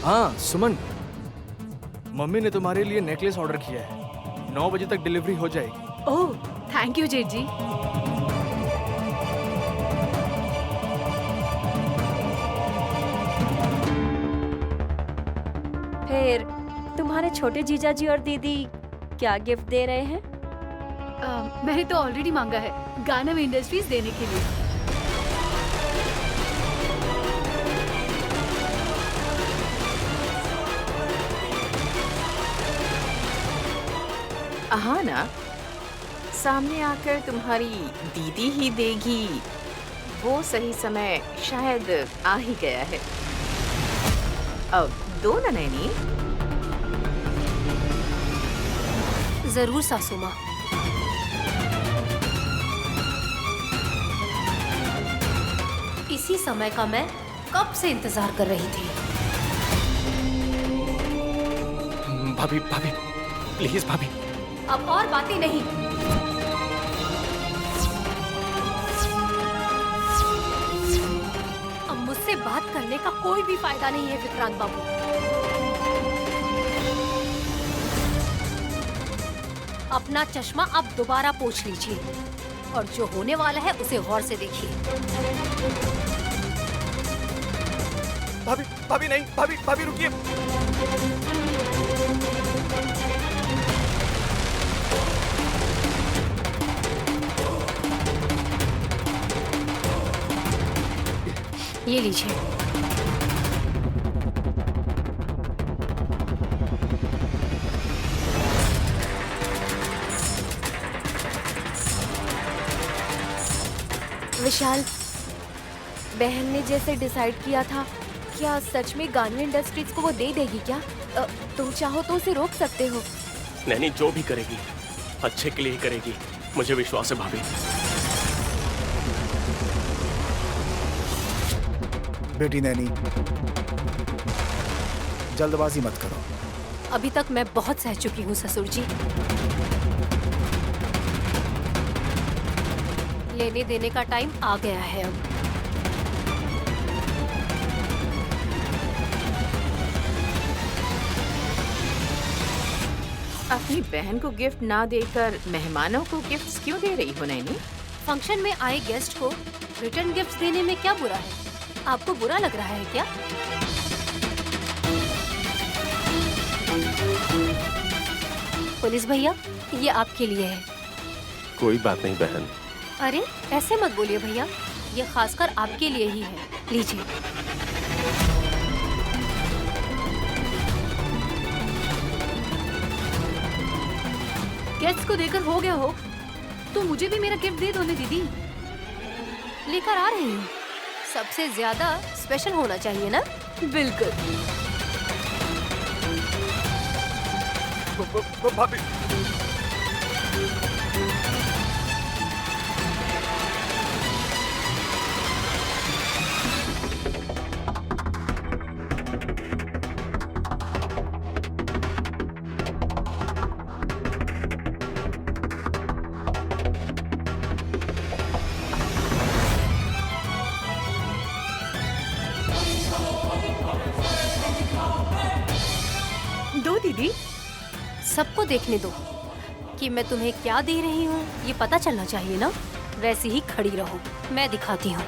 हाँ सुमन, मम्मी ने तुम्हारे लिए नेकलेस ऑर्डर किया है। 9 बजे तक डिलीवरी हो जाएगी। ओह थैंक यू जेठ जी। फिर तुम्हारे छोटे जीजा जी और दीदी क्या गिफ्ट दे रहे हैं? मैंने तो ऑलरेडी मांगा है, गानव इंडस्ट्रीज देने के लिए। हाँ ना, सामने आकर तुम्हारी दीदी ही देगी, वो सही समय शायद आ ही गया है। अब दो ना नैनी। जरूर सासू माँ। इसी समय का मैं कब से इंतजार कर रही थी। भाभी भाभी प्लीज भाभी। अब और बातें नहीं। अब मुझसे बात करने का कोई भी फायदा नहीं है विक्रांत बाबू। अपना चश्मा अब दोबारा पोंछ लीजिए और जो होने वाला है उसे गौर से देखिए। भाभी भाभी नहीं, भाभी भाभी रुकिए। ये लीजिए। विशाल, बहन ने जैसे डिसाइड किया था, क्या सच में गानवी इंडस्ट्रीज को वो दे देगी क्या? तुम चाहो तो उसे रोक सकते हो। नैनी जो भी करेगी अच्छे के लिए ही करेगी, मुझे विश्वास है भाभी। बेटी नैनी, जल्दबाजी मत करो। अभी तक मैं बहुत सह चुकी हूँ ससुर जी। लेने देने का टाइम आ गया है अब। अपनी बहन को गिफ्ट ना देकर मेहमानों को गिफ्ट्स क्यों दे रही हो नैनी? फंक्शन में आए गेस्ट को रिटर्न गिफ्ट देने में क्या बुरा है? आपको बुरा लग रहा है क्या? पुलिस भैया, ये आपके लिए है। कोई बात नहीं बहन। अरे ऐसे मत बोलिए भैया, ये खासकर आपके लिए ही है। लीजिए। गेस्ट्स को देकर हो गया हो तो मुझे भी मेरा गिफ्ट दे दो ना दीदी। लेकर आ रही हूँ। सबसे ज्यादा स्पेशल होना चाहिए ना? बिल्कुल। भाभी दो दीदी। सबको देखने दो कि मैं तुम्हें क्या दे रही हूँ, ये पता चलना चाहिए ना। वैसे ही खड़ी रहो, मैं दिखाती हूँ।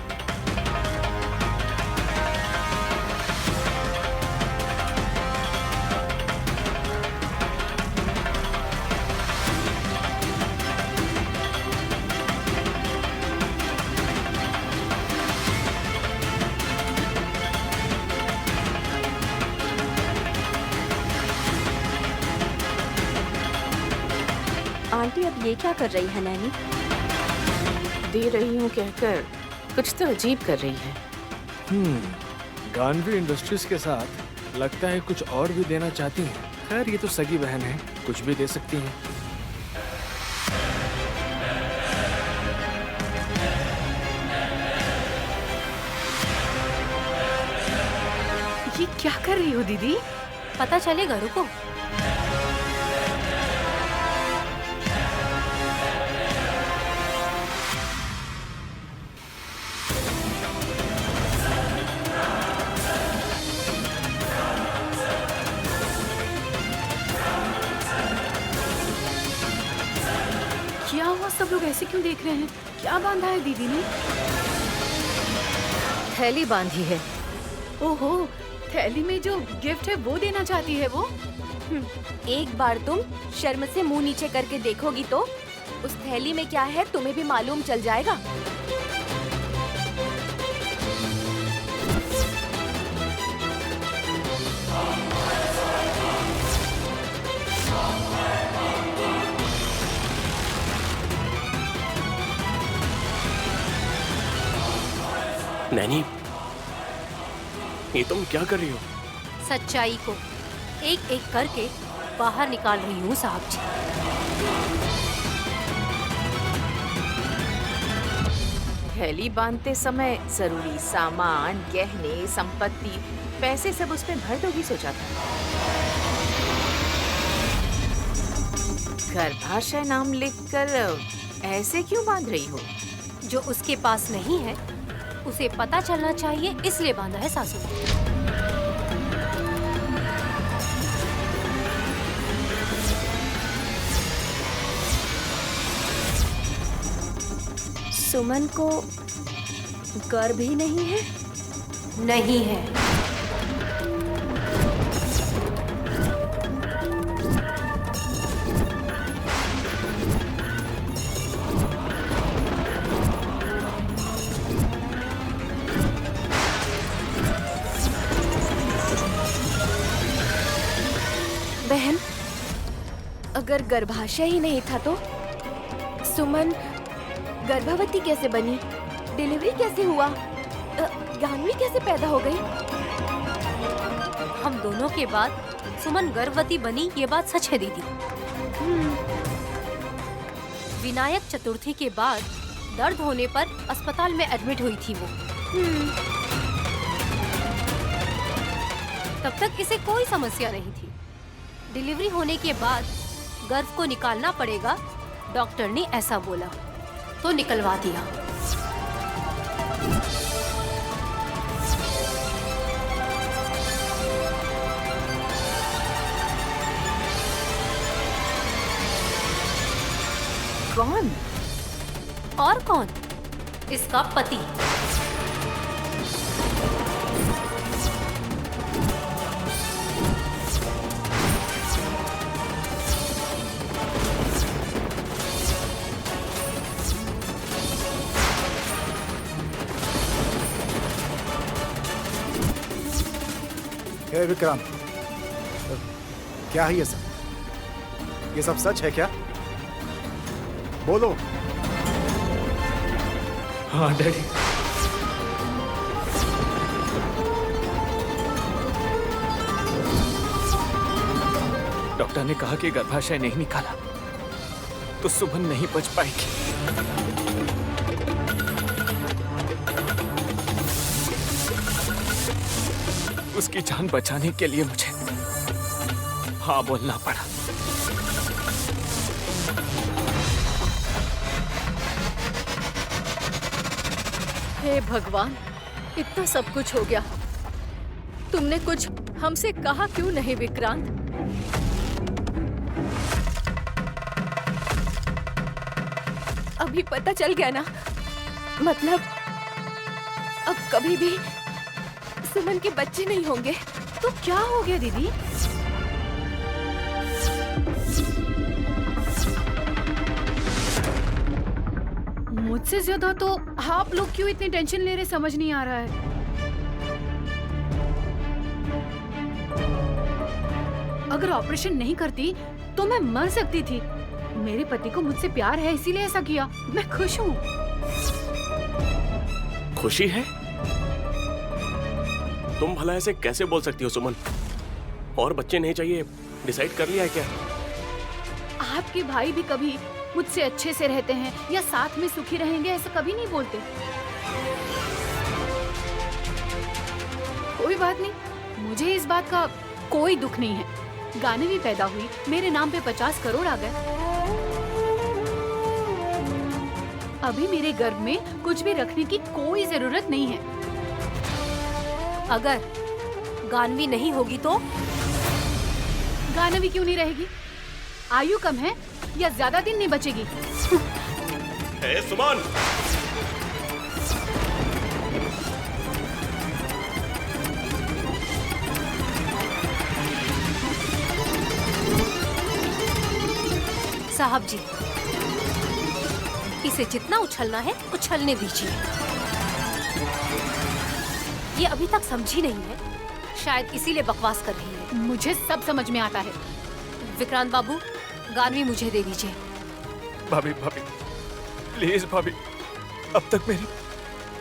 आंटी अब ये क्या कर रही है नैनी? दे रही हूँ कहकर कुछ तो अजीब कर रही है। गानवी इंडस्ट्रीज के साथ लगता है कुछ और भी देना चाहती हैं। खैर ये तो सगी बहन है, कुछ भी दे सकती हैं। ये क्या कर रही हो दीदी? पता चलेगा, रुको। सब लोग ऐसे क्यों देख रहे हैं? क्या बांधा है दीदी ने? थैली बांधी है। ओहो, थैली में जो गिफ्ट है वो देना चाहती है वो। एक बार तुम शर्म से मुंह नीचे करके देखोगी तो उस थैली में क्या है तुम्हें भी मालूम चल जाएगा। नैनी, ये तुम क्या कर रही हो? सच्चाई को एक एक करके बाहर निकाल रही हूँ साहब जी। थैली बांधते समय जरूरी सामान, गहने, संपत्ति, पैसे सब उसमें भर दोगी सोचा था। गर्भाशय नाम लिखकर ऐसे क्यों बांध रही हो? जो उसके पास नहीं है उसे पता चलना चाहिए, इसलिए बांधा है सासू। सुमन को गर्भ ही नहीं है? नहीं है। बहन, अगर गर्भाशय ही नहीं था तो सुमन गर्भवती कैसे बनी? डिलीवरी कैसे हुआ? गानवी कैसे पैदा हो गई? हम दोनों के बाद सुमन गर्भवती बनी, ये बात सच है दीदी। विनायक चतुर्थी के बाद दर्द होने पर अस्पताल में एडमिट हुई थी वो। तब तक इसे कोई समस्या नहीं थी। डिलीवरी होने के बाद गर्भ को निकालना पड़ेगा, डॉक्टर ने ऐसा बोला तो निकलवा दिया। कौन? और कौन? इसका पति। हे विक्रांत, क्या है ये सब? ये सब सच है क्या? बोलो। हाँ डैडी। डॉक्टर ने कहा कि गर्भाशय नहीं निकाला तो सुमन नहीं बच पाएगी। उसकी जान बचाने के लिए मुझे हाँ बोलना पड़ा। हे भगवान, इतना सब कुछ हो गया। तुमने कुछ हमसे कहा क्यों नहीं विक्रांत? अभी पता चल गया ना? मतलब अब कभी भी सुमन के बच्चे नहीं होंगे। तो क्या हो गया दीदी? मुझसे ज्यादा तो आप लोग क्यों इतनी टेंशन ले रहे, समझ नहीं आ रहा है। अगर ऑपरेशन नहीं करती तो मैं मर सकती थी। मेरे पति को मुझसे प्यार है, इसीलिए ऐसा किया। मैं खुश हूँ। खुशी है? तुम भला ऐसे कैसे बोल सकती हो सुमन? और बच्चे नहीं चाहिए, डिसाइड कर लिया है क्या? आपके भाई भी कभी मुझसे अच्छे से रहते हैं या साथ में सुखी रहेंगे ऐसा कभी नहीं बोलते। कोई बात नहीं, मुझे इस बात का कोई दुख नहीं है। गाने भी पैदा हुई, मेरे नाम पे 50 करोड़ आ गए। अभी मेरे गर्भ में कुछ भी रखने की कोई जरूरत नहीं है। अगर गानवी नहीं होगी तो? गानवी क्यों नहीं रहेगी? आयु कम है या ज्यादा दिन नहीं बचेगी? ए, सुमन! साहब जी, इसे जितना उछलना है उछलने दीजिए। ये अभी तक समझी नहीं है, शायद इसीलिए बकवास कर रही है। मुझे सब समझ में आता है। विक्रांत बाबू, गानवी मुझे दे दीजिए। भाभी भाभी प्लीज भाभी, अब तक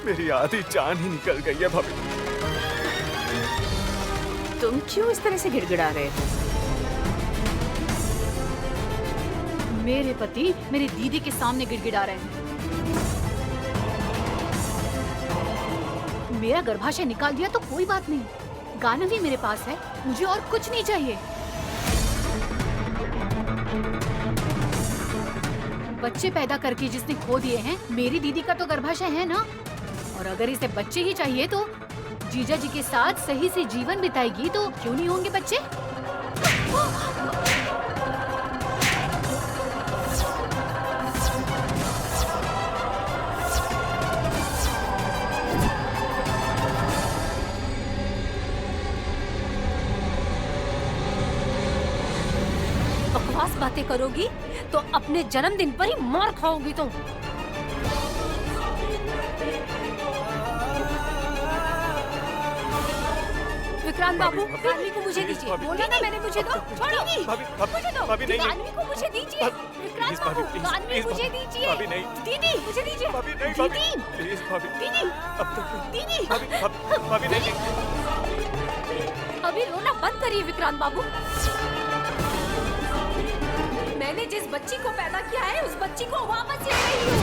मेरी आधी जान ही निकल गई है भाभी। तुम क्यों इस तरह से गिड़गिड़ा रहे हो? मेरे पति मेरी दीदी के सामने गिड़गिड़ा रहे हैं। मेरा गर्भाशय निकाल दिया तो कोई बात नहीं, गानवी मेरे पास है, मुझे और कुछ नहीं चाहिए। बच्चे पैदा करके जिसने खो दिए हैं, मेरी दीदी का तो गर्भाशय है ना, और अगर इसे बच्चे ही चाहिए तो जीजा जी के साथ सही से जीवन बिताएगी तो क्यों नहीं होंगे बच्चे? बकवास बातें करोगी तो अपने जन्मदिन पर ही मार खाओगी तुम। विक्रांत बाबू, गानवी को मुझे दीजिए। बोला ना मैंने, मुझे दो। छोड़ो, मुझे दो। भाभी नहीं। गानवी को मुझे दीजिए। विक्रांत बाबू, गानवी मुझे दीजिए। भाभी नहीं। दीदी मुझे दीजिए। भाभी नहीं भाभी, प्लीज भाभी। दीदी, अब तक दीदी, भाभी नहीं। अभी रोना बंद करिए विक्रांत बाबू। मैंने जिस बच्ची को पैदा किया है उस बच्ची को वापस ले रही हूँ।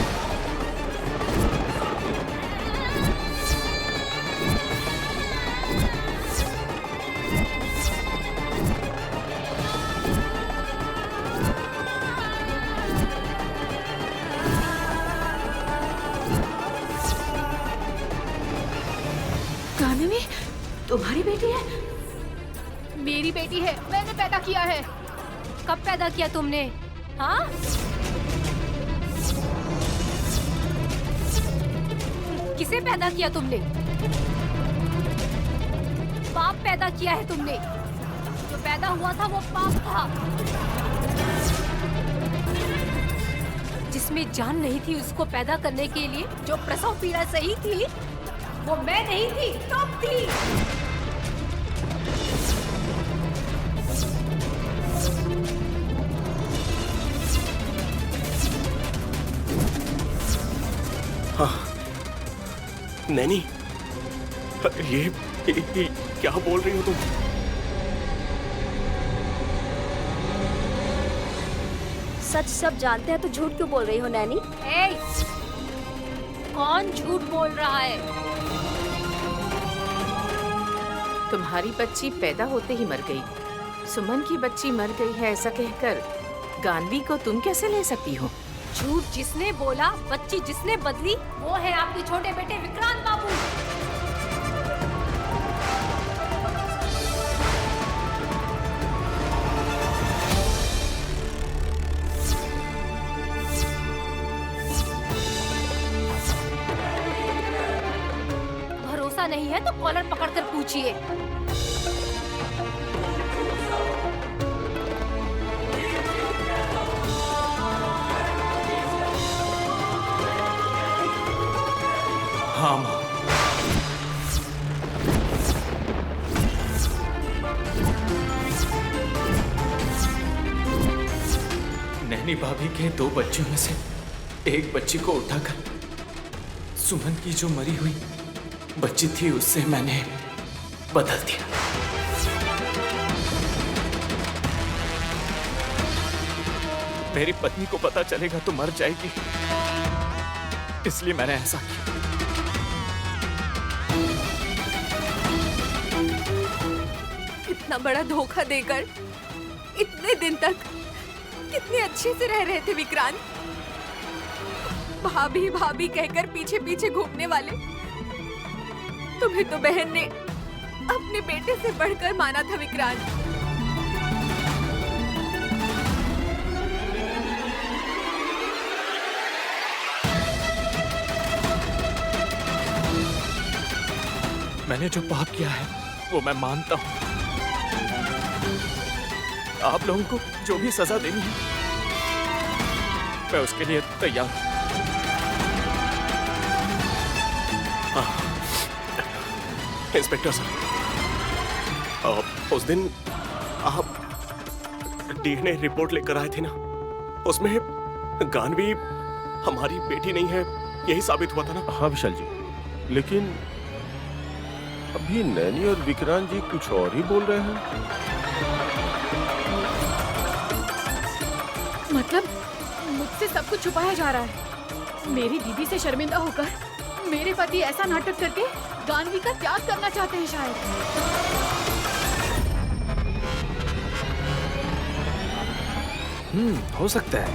गानवी तुम्हारी बेटी है? मेरी बेटी है, मैंने पैदा किया है। कब पैदा किया तुमने? हाँ? किसे पैदा किया तुमने? पाप पैदा किया है तुमने। जो पैदा हुआ था वो पाप था। जिसमें जान नहीं थी उसको पैदा करने के लिए जो प्रसव पीड़ा सही थी वो मैं नहीं थी, तुम थी। हाँ, नैनी, ये क्या बोल रही हो तुम? सच सब जानते हैं तो झूठ क्यों बोल रही हो नैनी? ए, कौन झूठ बोल रहा है? तुम्हारी बच्ची पैदा होते ही मर गई। सुमन की बच्ची मर गई है ऐसा कहकर गानवी को तुम कैसे ले सकती हो? झूठ जिसने बोला, बच्ची जिसने बदली, वो है आपके छोटे बेटे विक्रांत बाबू। भरोसा नहीं है तो कॉलर पकड़कर पूछिए। हाँ माँ। नैनी भाभी के 2 बच्चियों में से एक बच्ची को उठाकर सुमन की जो मरी हुई बच्ची थी उससे मैंने बदल दिया। मेरी पत्नी को पता चलेगा तो मर जाएगी, इसलिए मैंने ऐसा किया। इतना बड़ा धोखा देकर इतने दिन तक कितने अच्छे से रह रहे थे विक्रांत। भाभी भाभी कहकर पीछे पीछे घूमने वाले तुम्हें तो बहन ने अपने बेटे से बढ़कर माना था विक्रांत। मैंने जो पाप किया है वो मैं मानता हूं। आप लोगों को जो भी सजा देनी है मैं उसके लिए तैयार हूं। इंस्पेक्टर सर, उस दिन आप डीएनए रिपोर्ट लेकर आए थे ना, उसमें गानवी हमारी बेटी नहीं है, यही साबित हुआ था ना? हाँ विशाल जी, लेकिन अभी नैनी और विक्रांत जी कुछ और ही बोल रहे हैं। मतलब मुझसे सब कुछ छुपाया जा रहा है। मेरी दीदी से शर्मिंदा होकर मेरे पति ऐसा नाटक करके गानवी का त्याग करना चाहते हैं शायद। हो सकता है,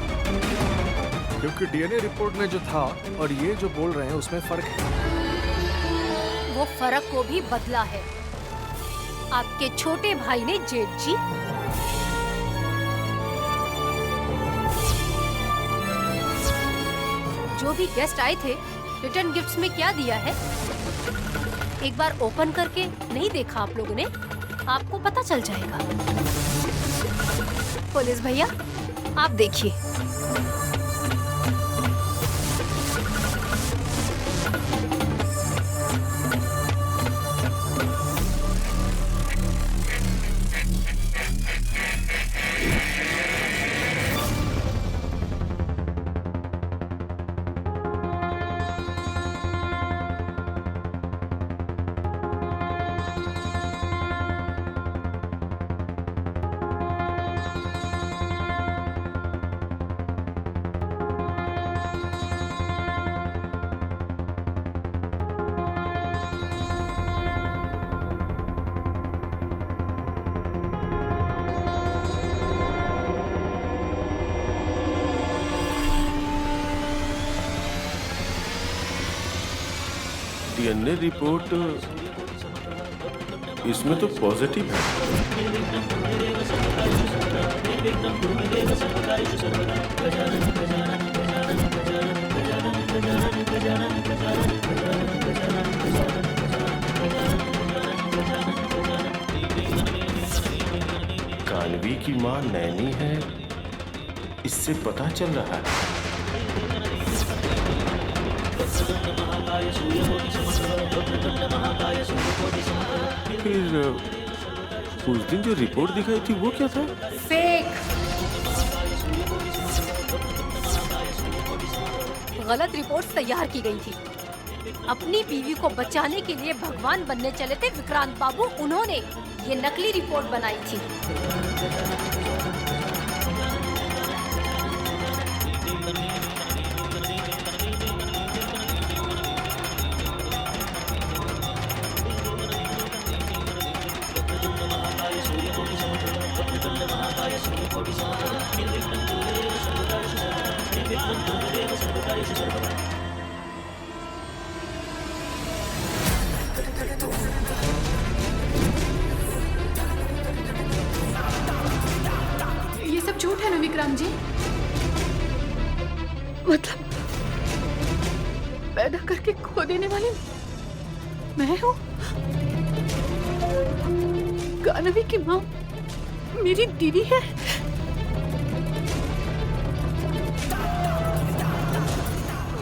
क्योंकि डीएनए रिपोर्ट में जो था और ये जो बोल रहे हैं उसमें फर्क है। वो फर्क को भी बदला है आपके छोटे भाई ने, जेठ जी। जो भी गेस्ट आए थे रिटर्न गिफ्ट्स में क्या दिया है, एक बार ओपन करके नहीं देखा आप लोगों ने? आपको पता चल जाएगा। पुलिस भैया आप देखिए। डीएनए रिपोर्ट इसमें तो पॉजिटिव है। गानवी की मां नैनी है, इससे पता चल रहा है। फिर उस दिन जो रिपोर्ट दिखाई थी वो क्या था? फेक, गलत रिपोर्ट तैयार की गई थी। अपनी बीवी को बचाने के लिए भगवान बनने चले थे विक्रांत बाबू, उन्होंने ये नकली रिपोर्ट बनाई थी। ये सब झूठ है ना विक्रम जी? मतलब पैदा करके खो देने वाली मैं हूँ? गानवी की माँ मेरी दीदी है?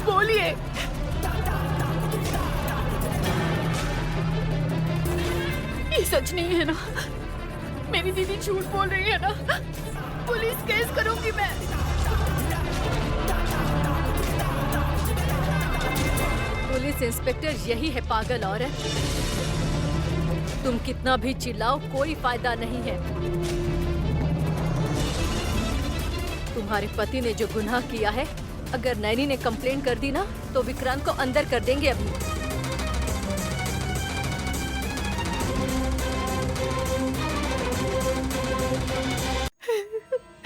बोलिए। ये सच नहीं है ना? मेरी दीदी झूठ बोल रही है ना? पुलिस केस करूंगी मैं। पुलिस इंस्पेक्टर यही है पागल औरत। तुम कितना भी चिल्लाओ कोई फायदा नहीं है। तुम्हारे पति ने जो गुनाह किया है, अगर नैनी ने कंप्लेंट कर दी ना तो विक्रांत को अंदर कर देंगे अभी।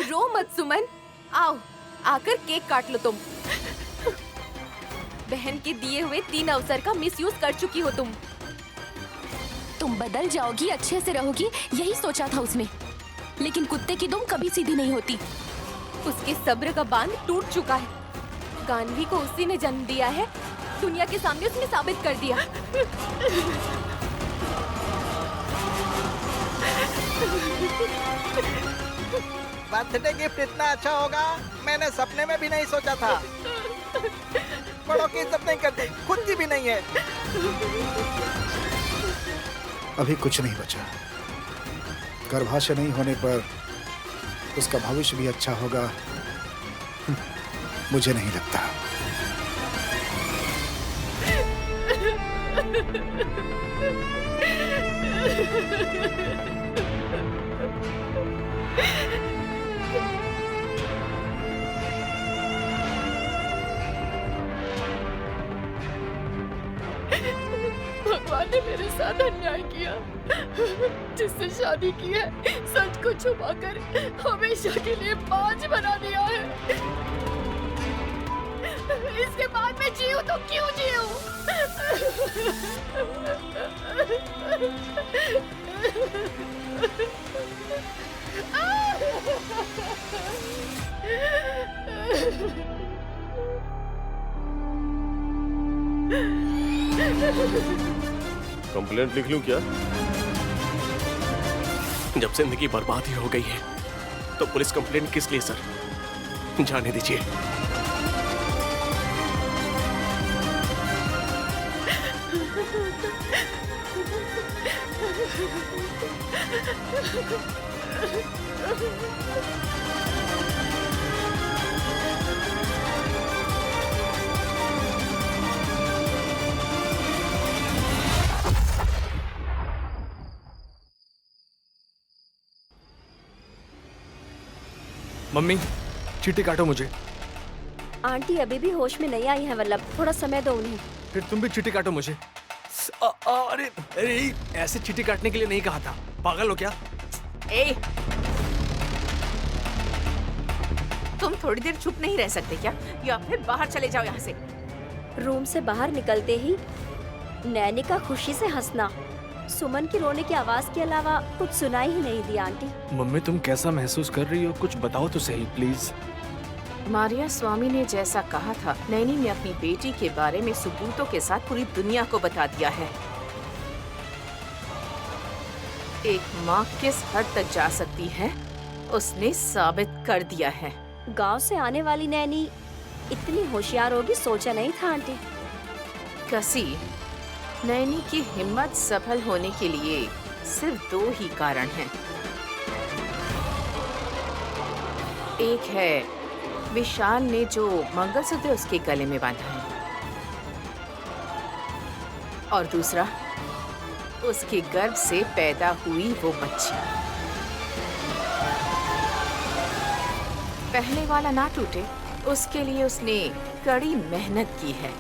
रो मत सुमन, आओ आकर केक काट लो। बहन के दिए हुए 3 अवसर का मिसयूज कर चुकी हो तुम। तुम बदल जाओगी, अच्छे से रहोगी, यही सोचा था उसने। लेकिन कुत्ते की दुम कभी सीधी नहीं होती। उसके सब्र का बांध टूट चुका है। गानवी को उसी ने जन्म दिया है, दुनिया के सामने उसने साबित कर दिया। बर्थडे गिफ्ट इतना अच्छा होगा मैंने सपने में भी नहीं सोचा था। बड़ों की इज्जत नहीं करते, खुद की भी नहीं है। अभी कुछ नहीं बचा। गर्भाशय नहीं होने पर उसका भविष्य भी अच्छा होगा मुझे नहीं लगता। भगवान ने मेरे साथ अन्याय किया। जिससे शादी की है सच को छुपाकर हमेशा के लिए बाज बना दिया है। इसके बाद मैं जीऊं तो क्यों जीऊं? कंप्लेंट लिख लूं क्या? जब जिंदगी बर्बाद ही हो गई है तो पुलिस कंप्लेंट किस लिए सर? जाने दीजिए। मम्मी चीटी काटो मुझे। आंटी अभी भी होश में नहीं आई है वल्लभ, थोड़ा समय दो उन्हें। फिर तुम भी चीटी काटो मुझे। अरे अरे ऐसे चीटी काटने के लिए नहीं कहा था, पागल हो क्या? ए, तुम थोड़ी देर चुप नहीं रह सकते क्या? या फिर बाहर चले जाओ यहाँ से। रूम से बाहर निकलते ही नैनी का खुशी से हंसना, सुमन की रोने की आवाज के अलावा कुछ सुनाई ही नहीं दिया। आंटी मम्मी तुम कैसा महसूस कर रही हो, कुछ बताओ तो सही प्लीज। मारिया स्वामी ने जैसा कहा था, नैनी ने अपनी बेटी के बारे में सबूतों के साथ पूरी दुनिया को बता दिया है। एक माँ किस हद तक जा सकती है उसने साबित कर दिया है। गांव से आने वाली नैनी इतनी होशियार होगी सोचा नहीं था। आंटी कसी, नैनी की हिम्मत सफल होने के लिए सिर्फ दो ही कारण हैं। एक है विशाल ने जो मंगलसूत्र उसके गले में बांधा है, और दूसरा उसके गर्भ से पैदा हुई वो बच्ची। पहले वाला ना टूटे उसके लिए उसने कड़ी मेहनत की है,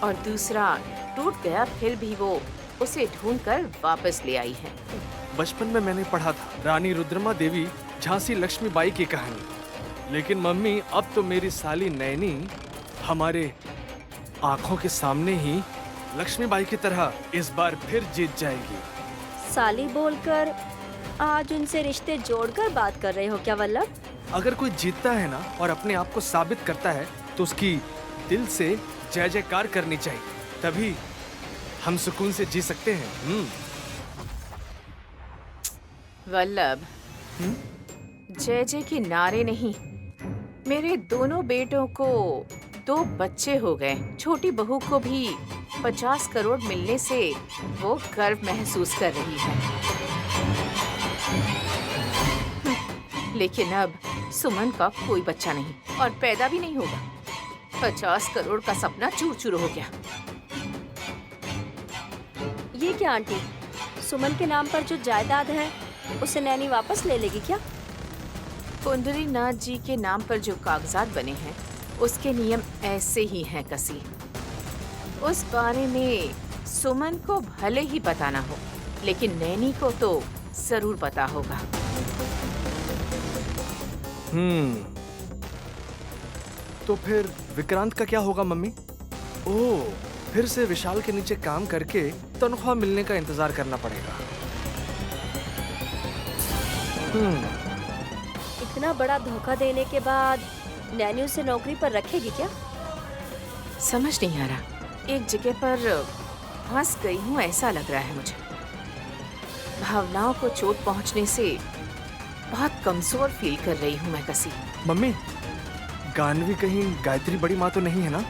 और दूसरा टूट गया फिर भी वो उसे ढूंढकर वापस ले आई है। बचपन में मैंने पढ़ा था रानी रुद्रमा देवी झांसी लक्ष्मीबाई की कहानी, लेकिन मम्मी अब तो मेरी साली नैनी हमारे आंखों के सामने ही लक्ष्मीबाई की तरह इस बार फिर जीत जाएगी। साली बोलकर आज उनसे रिश्ते जोड़कर बात कर रहे हो क्या वल्लभ? अगर कोई जीतता है ना और अपने आप को साबित करता है तो उसकी दिल से जय जयकार करनी चाहिए, तभी हम सुकून से जी सकते हैं। वल्लभ, जय जय के नारे नहीं, मेरे दोनों बेटों को 2 बच्चे हो गए। छोटी बहू को भी 50 करोड़ मिलने से वो गर्व महसूस कर रही है। लेकिन अब सुमन का कोई बच्चा नहीं और पैदा भी नहीं होगा। 50 करोड़ का सपना चूर चूर हो गया। ये क्या आंटी, सुमन के नाम पर जो जायदाद है उसे नैनी वापस ले लेगी क्या? पुंडरी नाथ जी के नाम पर जो कागजात बने हैं उसके नियम ऐसे ही हैं कसी। उस बारे में सुमन को भले ही पता ना हो, लेकिन नैनी को तो जरूर पता होगा। तो फिर विक्रांत का क्या होगा मम्मी? ओह, फिर से विशाल के नीचे काम करके तनख्वाह मिलने का इंतजार करना पड़ेगा। इतना बड़ा धोखा देने के बाद नैनी उसे नौकरी पर रखेगी क्या? समझ नहीं आ रहा, एक जगह पर फंस गई हूँ ऐसा लग रहा है मुझे। भावनाओं को चोट पहुंचने से बहुत कमजोर फील कर रही हूँ मैं कसी। मम्मी, गानवी कहीं गायत्री बड़ी माँ तो नहीं है ना?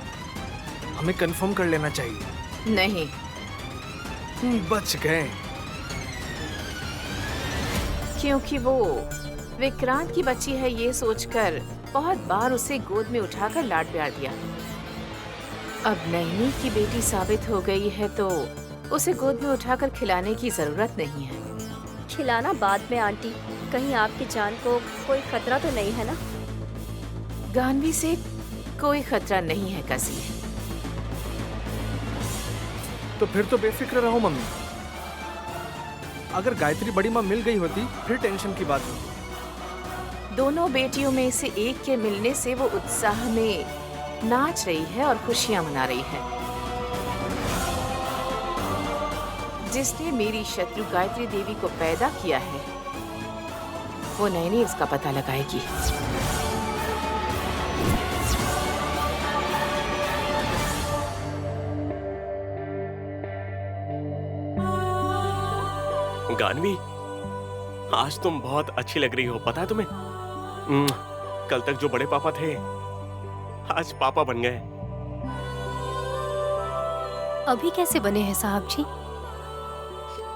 हमें कंफर्म कर लेना चाहिए। नहीं, बच गए। क्योंकि वो विक्रांत की बच्ची है ये सोचकर बहुत बार उसे गोद में उठाकर लाड प्यार दिया। अब नैनी की बेटी साबित हो गई है तो उसे गोद में उठाकर खिलाने की जरूरत नहीं है। खिलाना बाद में आंटी, कहीं आपकी जान को कोई खतरा तो नहीं है ना? गानवी से कोई खतरा नहीं है कसी। तो फिर तो बेफिक्र रहो मम्मी। अगर गायत्री बड़ी माँ मिल गई होती फिर टेंशन की बात होती। दोनों बेटियों में से एक के मिलने से वो उत्साह में नाच रही है और खुशियां मना रही है। जिसने मेरी शत्रु गायत्री देवी को पैदा किया है वो नैनी इसका पता लगाएगी। गानवी, आज तुम बहुत अच्छी लग रही हो, पता है तुम्हें? कल तक जो बड़े पापा थे आज पापा बन गए। अभी कैसे बने हैं साहब जी?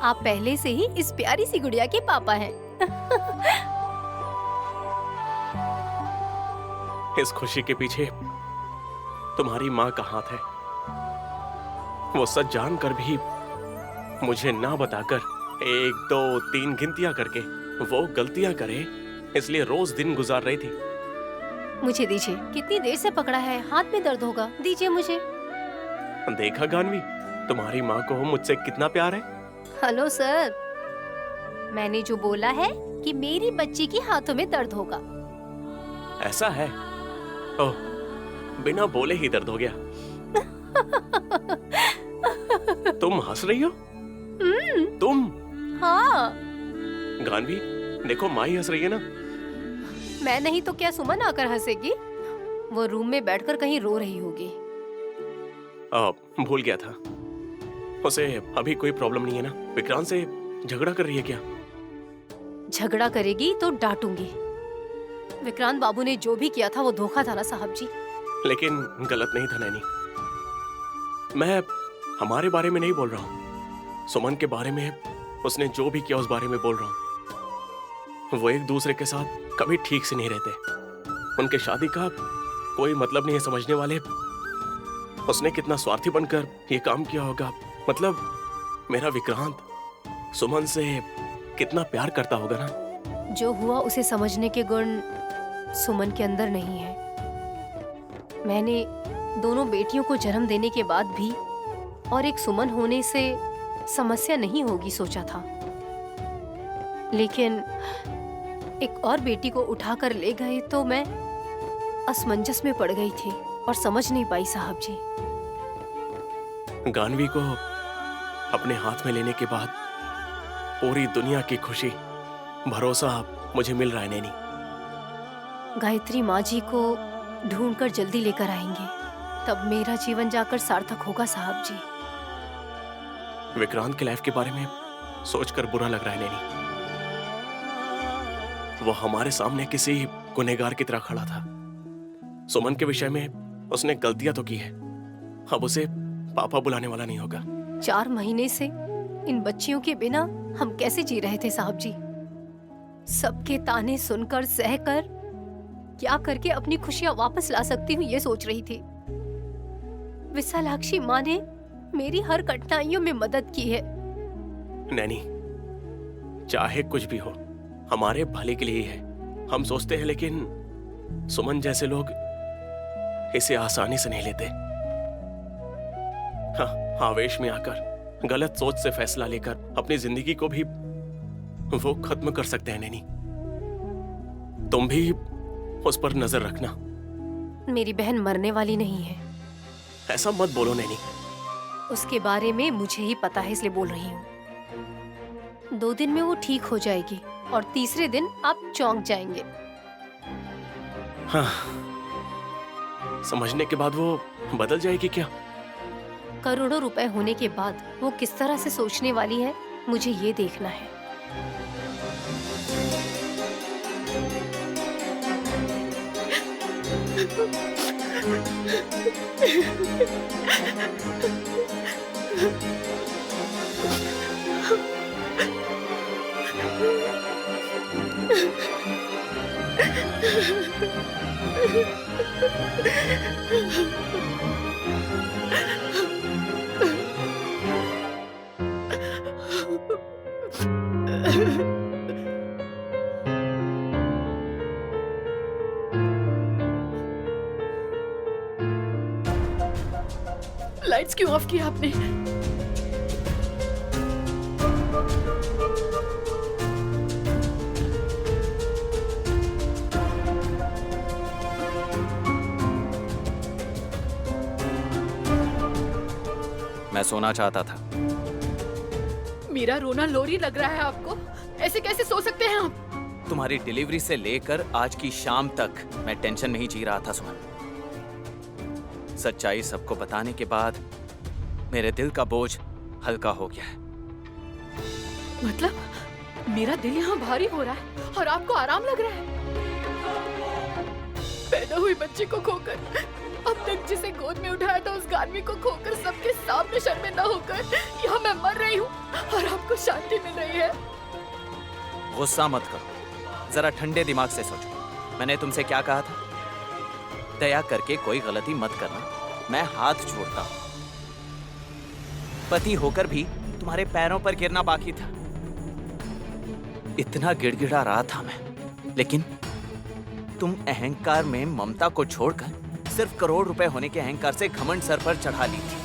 आप पहले से ही इस प्यारी सी गुड़िया के पापा हैं। इस खुशी के पीछे तुम्हारी माँ का हाथ है। वो सच जानकर भी मुझे ना बताकर 1, 2, 3 गिनतियां करके वो गलतियां करे, इसलिए रोज दिन गुजार रही थी। मुझे दीजिए, कितनी देर से पकड़ा है, हाथ में दर्द होगा, दीजिए मुझे। देखा गानवी, तुम्हारी माँ को मुझसे कितना प्यार है। हेलो सर, मैंने जो बोला है कि मेरी बच्ची की हाथों में दर्द होगा। ऐसा है? ओह, बिना बोले ही दर्द हो गया। तुम हंस रही हो? तुम? हाँ। गानवी, देखो माँ ही हंस रही है ना। मैं नहीं तो क्या सुमन आकर हंसेगी? वो रूम में बैठकर कहीं रो रही होगी। भूल गया था। उसे अभी कोई प्रॉब्लम नहीं है ना? विक्रांत से झगड़ा कर रही है क्या? झगड़ा करेगी तो डांटूंगी। विक्रांत बाबू ने जो भी किया था वो धोखा था ना साहब जी। लेकिन गलत नहीं था नैनी। मैं हमारे बारे में नहीं बोल रहा हूँ, सुमन के बारे में। उसने जो भी किया उस बारे में बोल रहा हूँ। वो एक दूसरे के साथ कभी ठीक से नहीं रहते। उनके शादी का कोई मतलब नहीं है समझने वाले। उसने कितना स्वार्थी बनकर ये काम किया होगा। मतलब मेरा विक्रांत सुमन से कितना प्यार करता होगा ना। जो हुआ उसे समझने के गुण सुमन के अंदर नहीं है। मैंने दोनों बेटियों को जन्म देने के बाद भी और एक सुमन होने से समस्या नहीं होगी सोचा था, लेकिन एक और बेटी को उठाकर ले गए तो मैं असमंजस में पड़ गई थी और समझ नहीं पाई साहब जी। गानवी को अपने हाथ में लेने के बाद पूरी दुनिया की खुशी, भरोसा मुझे मिल रहा है नैनी। गायत्री माँ जी को ढूंढकर जल्दी लेकर आएंगे, तब मेरा जीवन जाकर सार्थक होगा साहब जी। विक्रांत की लाइफ के बारे में सोचकर बुरा लग रहा है नैनी। वो हमारे सामने किसी गुनहगार की तरह खड़ा था। सुमन के विषय में उसने गलतियां तो की है, अब उसे पापा बुलाने वाला नहीं होगा। 4 महीने से इन बच्चियों के बिना हम कैसे जी रहे थे साहब जी। सबके ताने सुनकर सहकर क्या करके अपनी खुशियां वापस ला सकती हूँ ये सोच रही थी। विशालाक्षी माँ ने मेरी हर कठिनाइयों में मदद की है। नैनी, चाहे कुछ भी हो हमारे भले के लिए ही है, हम सोचते हैं, लेकिन सुमन जैसे लोग इसे आसानी से नहीं लेते। हाँ, आवेश में आकर गलत सोच से फैसला लेकर अपनी जिंदगी को भी वो खत्म कर सकते हैं नैनी। तुम भी उस पर नजर रखना। मेरी बहन मरने वाली नहीं है। ऐसा मत बोलो नैनी। उसके बारे में मुझे ही पता है इसलिए बोल रही हूँ। 2 दिन में वो ठीक हो जाएगी और तीसरे दिन आप चौंक जाएंगे। हाँ, समझने के बाद वो बदल जाएगी क्या? करोड़ों रुपए होने के बाद वो किस तरह से सोचने वाली है मुझे ये देखना है। लाइट्स क्यों ऑफ किया आपने? मैं सोना चाहता था। मेरा रोना लोरी लग रहा है आपको? ऐसे कैसे सो सकते हैं आप? तुम्हारी डिलीवरी से लेकर आज की शाम तक मैं टेंशन में ही जी रहा था सुमन। सच्चाई सबको बताने के बाद मेरे दिल का बोझ हल्का हो गया है। मतलब मेरा दिल यहाँ भारी हो रहा है और आपको आराम लग रहा है? पैदा हुई बच्ची को खोकर, अब तक जिसे गोद में उठाया था उस गानवी को खोकर, सबके सामने शर्मिंदा होकर यहाँ मैं मर रही हूँ और आपको शांति मिल रही है। गुस्सा मत करो, जरा ठंडे दिमाग से सोचो। मैंने तुमसे क्या कहा था? दया करके कोई गलती मत करना, मैं हाथ जोड़ता हूं। पति होकर भी तुम्हारे पैरों पर गिरना बाकी था। इतना गिड़गिड़ा रहा था मैं, लेकिन तुम अहंकार में ममता को छोड़कर सिर्फ करोड़ रुपए होने के अहंकार से घमंड सर पर चढ़ा ली थी।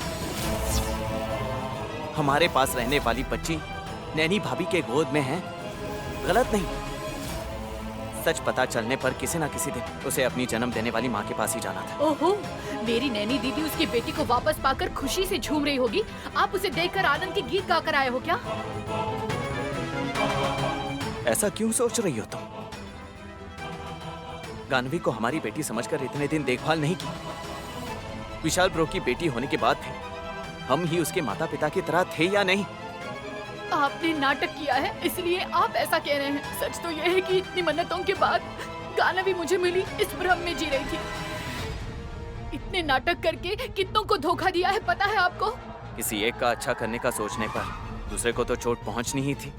हमारे पास रहने वाली बच्ची नैनी भाभी के गोद में है, गलत नहीं। सच पता चलने पर किसी न किसी दिन उसे अपनी जन्म देने वाली माँ के पास ही जाना था। ओहो, मेरी नैनी दीदी उसकी बेटी को वापस पाकर खुशी से झूम रही होगी। आप उसे देखकर आनंद के गीत गाकर आए हो क्या? ऐसा क्यों सोच रही हो तुम? गानवी को हमारी बेटी समझकर इतने दिन देखभाल नहीं की। विशाल ब्रो की बेटी होने के बाद भी हम ही उसके माता पिता की तरह थे या नहीं? आपने नाटक किया है, इसलिए आप ऐसा कह रहे हैं। सच तो यह है कि इतनी मन्नतों के बाद गानवी मुझे मिली, इस भ्रम में जी रही थी। इतने नाटक करके कितनों को धोखा दिया है पता है आपको? किसी एक का अच्छा करने का सोचने पर दूसरे को तो चोट पहुंचनी ही थी।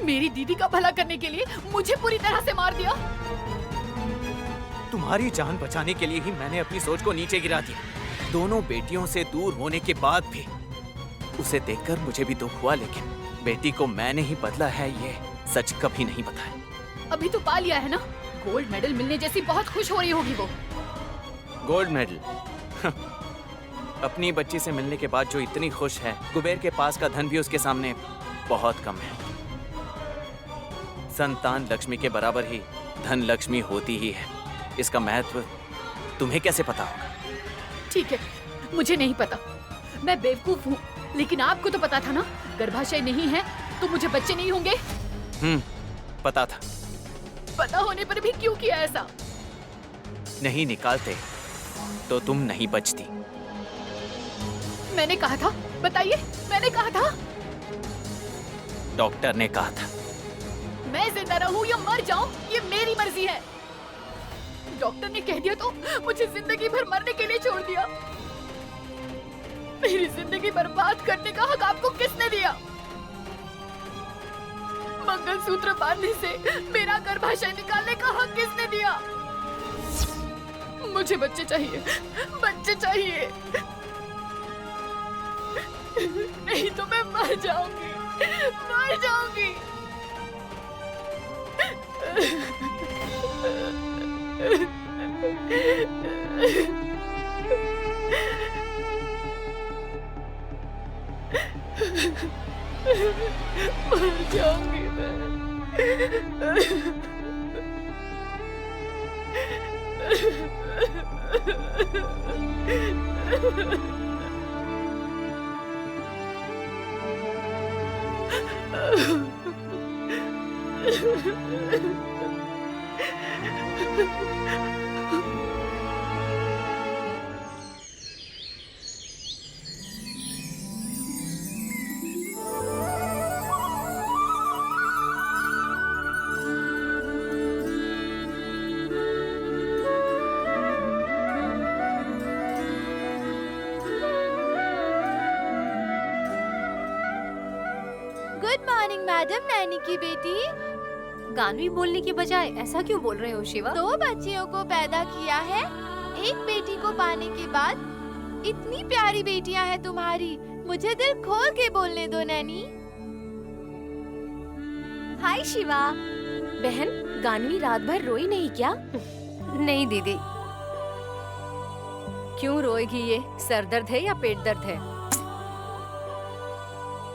मेरी दीदी का भला करने के लिए मुझे पूरी तरह से मार दिया। तुम्हारी जान बचाने के लिए ही मैंने अपनी सोच को नीचे गिरा दिया। दोनों बेटियों से दूर होने के बाद भी उसे देखकर मुझे भी दुख हुआ, लेकिन बेटी को मैंने ही बदला है ये सच कभी नहीं बताया। अभी तो पा लिया है ना? गोल्ड मेडल मिलने जैसी बहुत खुश हो रही होगी वो। Gold medal? अपनी बच्ची से मिलने के बाद जो इतनी खुश है, कुबेर के पास का धन भी उसके सामने बहुत कम है। संतान लक्ष्मी के बराबर ही धन लक्ष्मी होती ही है। इसका महत्व तुम्हें कैसे पता होगा? ठीक है, मुझे नहीं पता, मैं बेवकूफ हूँ, लेकिन आपको तो पता था ना, गर्भाशय नहीं है तो मुझे बच्चे नहीं होंगे। पता था। पता होने पर भी क्यों किया ऐसा? नहीं निकालते तो तुम नहीं बचती। मैंने कहा था, बताइए, मैंने कहा था। डॉक्टर ने कहा था। मैं जिंदा रहूं या मर जाऊं, ये मेरी मर्जी है। डॉक्टर ने कह दिया तो मुझे जिंदगी भर मरने के लिए छोड़ दिया। मेरी जिंदगी बर्बाद करने का हक आपको किसने दिया? मंगलसूत्र बांधने से मेरा गर्भाशय निकालने का हक किसने दिया? मुझे बच्चे चाहिए, बच्चे चाहिए, नहीं तो मैं मर जाऊंगी, मर जाऊंगी। मर जाऊंगी मैं। मॉर्निंग मैडम, नैनी की बेटी। गानवी बोलने की बजाय ऐसा क्यों बोल रहे हो शिवा? 2 बच्चियों को पैदा किया है, एक बेटी को पाने के बाद इतनी प्यारी बेटियां हैं तुम्हारी। मुझे दिल खोल के बोलने दो नैनी। हाय शिवा। बहन, गानवी रात भर रोई नहीं क्या? नहीं दीदी। क्यों रोएगी ये? सर दर्द है या पेट दर्द है?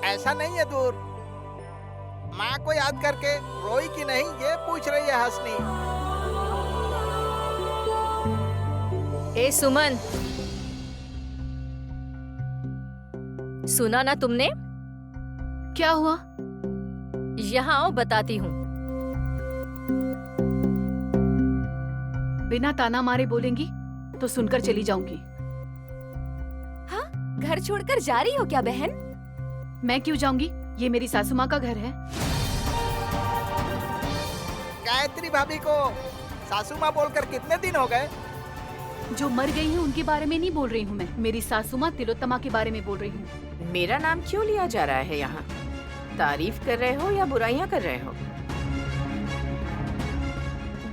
ऐसा नहीं है दूर। माँ को याद करके रोई कि नहीं ये पूछ रही है हंसनी। ए सुमन, सुना ना तुमने? क्या हुआ? यहाँ आओ, बताती हूँ। बिना ताना मारे बोलेंगी तो सुनकर चली जाऊंगी। हाँ, घर छोड़कर जा रही हो क्या बहन? मैं क्यों जाऊंगी? ये मेरी सासू माँ का घर है। गायत्री भाभी को सासू माँ बोलकर कितने दिन हो गए? जो मर गई हैं उनके बारे में नहीं बोल रही हूँ मैं। मेरी सासू माँ तिलोत्तमा के बारे में बोल रही हूँ। मेरा नाम क्यों लिया जा रहा है यहाँ? तारीफ कर रहे हो या बुराइयाँ कर रहे हो?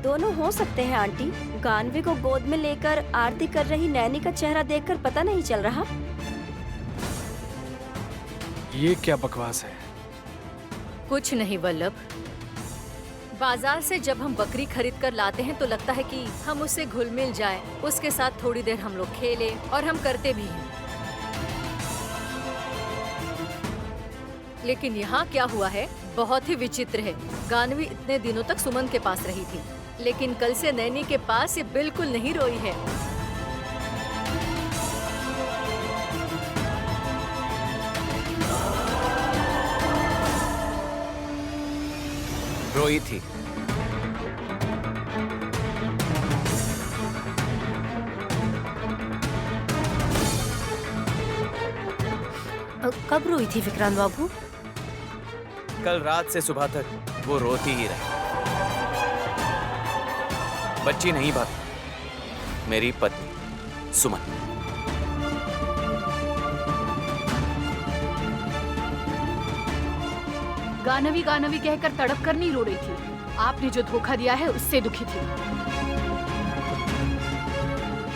दोनों हो सकते हैं आंटी। गानवी को गोद में लेकर आरती कर रही नैनी का चेहरा देखकर पता नहीं चल रहा। ये क्या बकवास है? कुछ नहीं वल्लभ। बाजार से जब हम बकरी खरीद कर लाते हैं तो लगता है कि हम उससे घुल मिल जाए, उसके साथ थोड़ी देर हम लोग खेले, और हम करते भी हैं। लेकिन यहाँ क्या हुआ है बहुत ही विचित्र है। गानवी इतने दिनों तक सुमन के पास रही थी, लेकिन कल से नैनी के पास ये बिल्कुल नहीं रोई है। रोई थी। कब रोई थी विक्रांत बाबू? कल रात से सुबह तक वो रोती ही रही। बच्ची नहीं भाभी, मेरी पत्नी सुमन। गानवी गानवी कहकर तड़प कर नहीं रो रही थी। आपने जो धोखा दिया है उससे दुखी थी।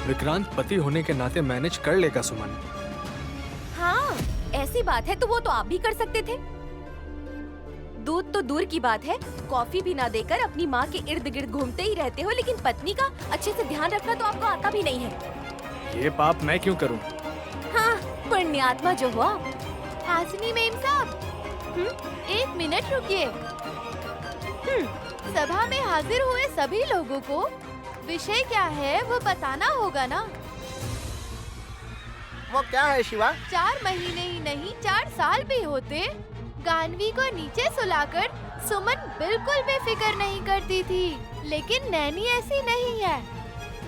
विक्रांत पति होने के नाते मैनेज कर लेगा सुमन। हाँ, ऐसी बात है तो वो तो आप भी कर सकते थे। दूध तो दूर की बात है, कॉफी भी ना देकर अपनी माँ के इर्द गिर्द घूमते ही रहते हो, लेकिन पत्नी का अच्छे से ध्यान रखना तो आपको आता भी नहीं है। ये पाप मैं क्यों करूं? हाँ, पुण्यात्मा जो हो आप। हासिनी मेम साहब, 1 मिनट रुकिए। सभा में हाजिर हुए सभी लोगों को विषय क्या है वो बताना होगा ना। वो क्या है शिवा? 4 महीने ही नहीं 4 साल भी होते, गानवी को नीचे सुलाकर सुमन बिल्कुल बेफिक्र नहीं करती थी। लेकिन नैनी ऐसी नहीं है।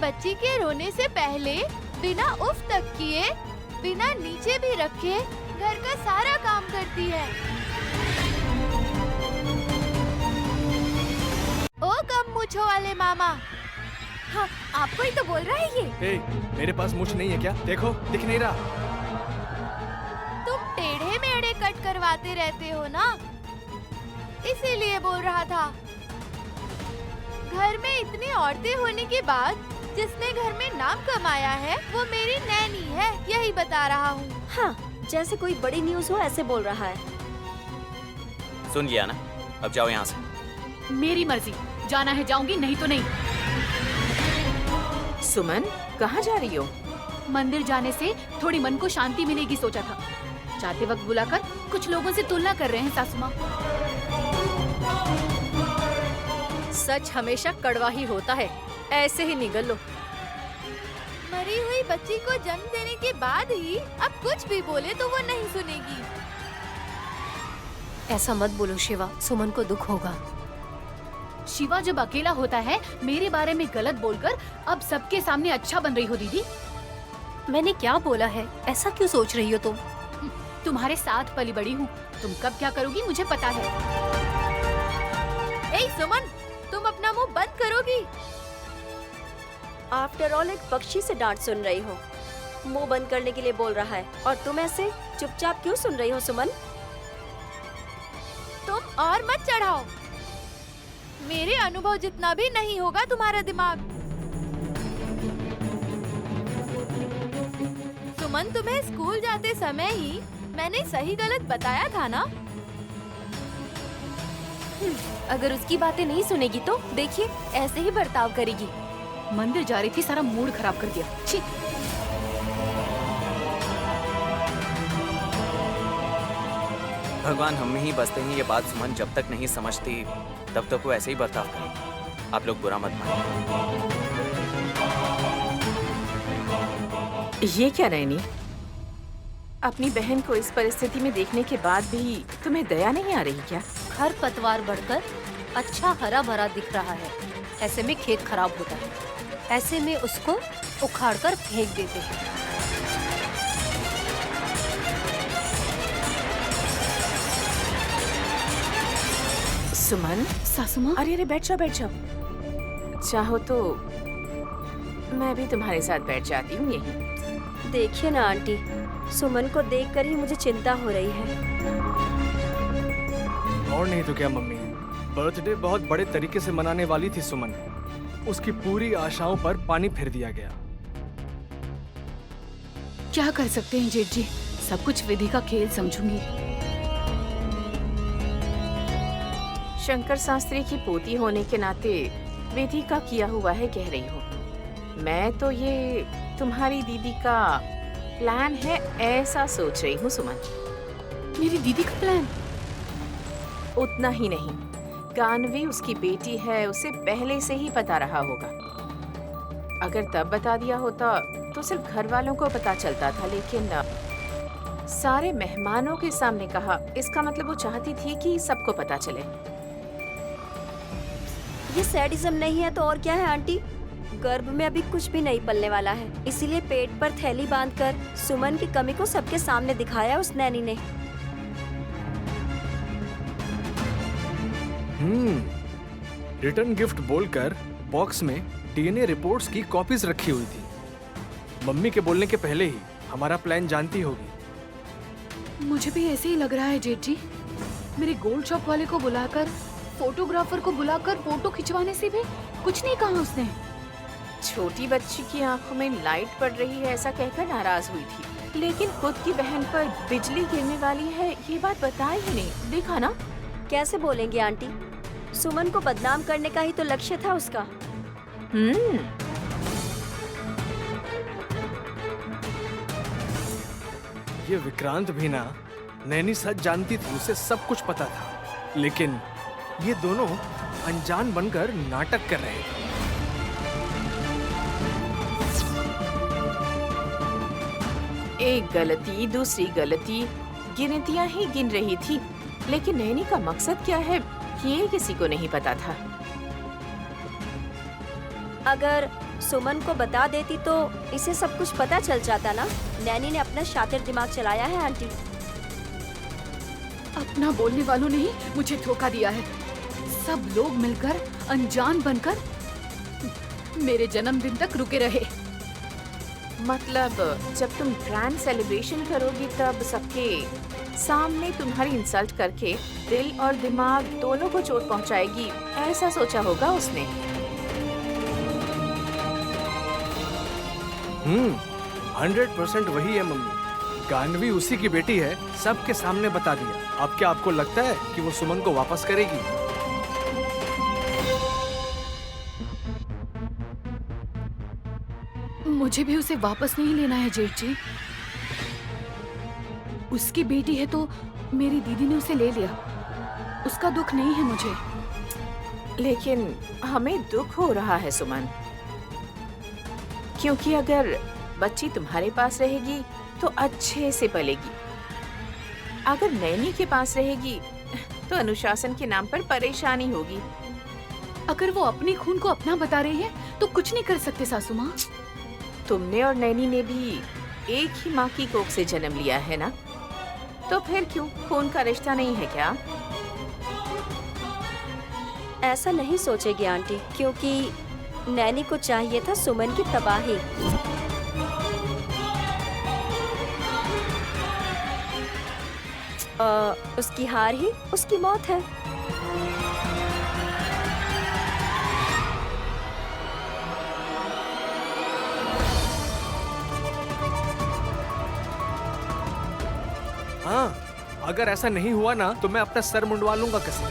बच्ची के रोने से पहले बिना उफ तक किए, बिना नीचे भी रखे घर का सारा काम करती है। ओ कम मूंछों वाले मामा, हाँ आपको ही तो बोल रहा है ये। मेरे पास मूंछ नहीं है क्या? देखो, दिख नहीं रहा। तुम टेढ़े मेढ़े कट करवाते रहते हो ना, इसीलिए बोल रहा था। घर में इतनी औरतें होने के बाद जिसने घर में नाम कमाया है वो मेरी नैनी है, यही बता रहा हूँ। हाँ, जैसे कोई बड़ी न्यूज़ हो ऐसे बोल रहा है। सुन लिया ना, अब जाओ यहाँ से। मेरी मर्जी, जाना है जाऊंगी, नहीं तो नहीं। सुमन, कहाँ जा रही हो? मंदिर जाने से थोड़ी मन को शांति मिलेगी सोचा था। जाते वक्त बुलाकर कुछ लोगों से तुलना कर रहे हैं सासू माँ। सच हमेशा कड़वा ही होता है, ऐसे ही निगल लो। मरी हुई बच्ची को जन्म देने के बाद ही अब कुछ भी बोले तो वो नहीं सुनेगी। ऐसा मत बोलो शिवा, सुमन को दुख होगा। शिवा जब अकेला होता है मेरे बारे में गलत बोलकर अब सबके सामने अच्छा बन रही हो दीदी। मैंने क्या बोला है? ऐसा क्यों सोच रही हो तुम? तुम्हारे साथ पली बड़ी हूँ, तुम कब क्या करोगी मुझे पता है। ए सुमन, तुम अपना मुंह बंद करोगी? आफ्टर ऑल एक पक्षी से डांट सुन रही हो, मुंह बंद करने के लिए बोल रहा है, और तुम ऐसे चुपचाप क्यों सुन रही हो सुमन? तुम और मत चढ़ाओ। मेरे अनुभव जितना भी नहीं होगा तुम्हारा दिमाग। सुमन, तुम्हें स्कूल जाते समय ही मैंने सही गलत बताया था ना? अगर उसकी बातें नहीं सुनेगी तो देखिए ऐसे ही बर्ताव करेगी। मंदिर जा रही थी, सारा मूड खराब कर दिया। छी। भगवान हम में ही बसते हैं। ये बात सुमन जब तक नहीं समझती तब तक वो ऐसे ही बर्ताव करेगी। आप लोग बुरा मत मानिए। ये क्या नैनी, अपनी बहन को इस परिस्थिति में देखने के बाद भी तुम्हें दया नहीं आ रही क्या? खर पतवार बढ़कर अच्छा हरा भरा दिख रहा है, ऐसे में खेत खराब होता है। ऐसे में उसको उखाड़कर फेंक देते हैं। सुमन, सासू माँ, अरे बैठ जाओ बैठ जाओ। चाहो तो मैं भी तुम्हारे साथ बैठ जाती हूँ यहीं। देखिए ना आंटी, सुमन को देखकर ही मुझे चिंता हो रही है। और नहीं तो क्या मम्मी, बर्थडे बहुत बड़े तरीके से मनाने वाली थी सुमन। उसकी पूरी आशाओं पर पानी फेर दिया गया। क्या कर सकते हैं जेठ जी, सब कुछ विधि का खेल समझूंगी। शंकर शास्त्री की पोती होने के नाते विधि का किया हुआ है कह रही हूँ। मैं तो ये तुम्हारी दीदी का प्लान है ऐसा सोच रही हूँ सुमन। मेरी दीदी का प्लान? उतना ही नहीं, गानवी उसकी बेटी है, उसे पहले से ही पता रहा होगा। अगर तब बता दिया होता तो सिर्फ घर वालों को पता चलता था, लेकिन सारे मेहमानों के सामने कहा। इसका मतलब वो चाहती थी कि सबको पता चले। ये सैडिज्म नहीं है तो और क्या है आंटी? गर्भ में अभी कुछ भी नहीं पलने वाला है, इसीलिए पेट पर थैली बांधकर सुमन की कमी को सबके सामने दिखाया उस नैनी ने। रिटर्न गिफ्ट बोलकर बॉक्स में डीएनए रिपोर्ट्स की कॉपीज रखी हुई थी। मम्मी के बोलने के पहले ही हमारा प्लान जानती होगी। मुझे भी ऐसे ही लग रहा है जेठ जी। मेरे गोल्ड शॉप वाले को बुलाकर, फोटोग्राफर को बुलाकर फोटो खिंचवाने से भी कुछ नहीं कहा उसने। छोटी बच्ची की आंखों में लाइट पड़ रही है ऐसा कहकर नाराज हुई थी, लेकिन खुद की बहन पर बिजली गिरने वाली है ये बात बताई ही नहीं। देखा ना? कैसे बोलेंगे आंटी? सुमन को बदनाम करने का ही तो लक्ष्य था उसका। ये विक्रांत भी ना, नैनी सच जानती थी, उसे सब कुछ पता था, लेकिन ये दोनों अनजान बनकर नाटक कर रहे थे। एक गलती दूसरी गलती, गिनतियां ही गिन रही थी, लेकिन नैनी का मकसद क्या है ये किसी को नहीं पता था। अगर सुमन को बता देती तो इसे सब कुछ पता चल जाता ना। नैनी ने अपना शातिर दिमाग चलाया है आंटी। अपना बोलने वालों ने ही मुझे धोखा दिया है। सब लोग मिलकर अनजान बनकर मेरे जन्मदिन तक रुके रहे। मतलब जब तुम ग्रैंड सेलिब्रेशन करोगी तब सबके सामने तुम्हारी इंसल्ट करके दिल और दिमाग दोनों को चोट पहुंचाएगी, ऐसा सोचा होगा उसने। 100% वही है मम्मी। गानवी उसी की बेटी है, सबके सामने बता दिया। अब क्या आपको लगता है कि वो सुमन को वापस करेगी? मुझे भी उसे वापस नहीं लेना है जेठ जी। उसकी बेटी है तो मेरी दीदी ने उसे ले लिया, उसका दुख नहीं है मुझे। लेकिन हमें दुख हो रहा है सुमन, क्योंकि अगर बच्ची तुम्हारे पास रहेगी तो अच्छे से पलेगी। अगर नैनी के पास रहेगी तो अनुशासन के नाम पर परेशानी होगी। अगर वो अपने खून को अपना बता रही है तो कुछ नहीं कर सकते सासू माँ। तुमने और नैनी ने भी एक ही माँ की कोख से जन्म लिया है ना, तो फिर क्यों खून का रिश्ता नहीं है क्या? ऐसा नहीं सोचेगी आंटी, क्योंकि नैनी को चाहिए था सुमन की तबाही। उसकी हार ही उसकी मौत है। हाँ, अगर ऐसा नहीं हुआ ना तो मैं अपना सर मुंडवा लूंगा कसम।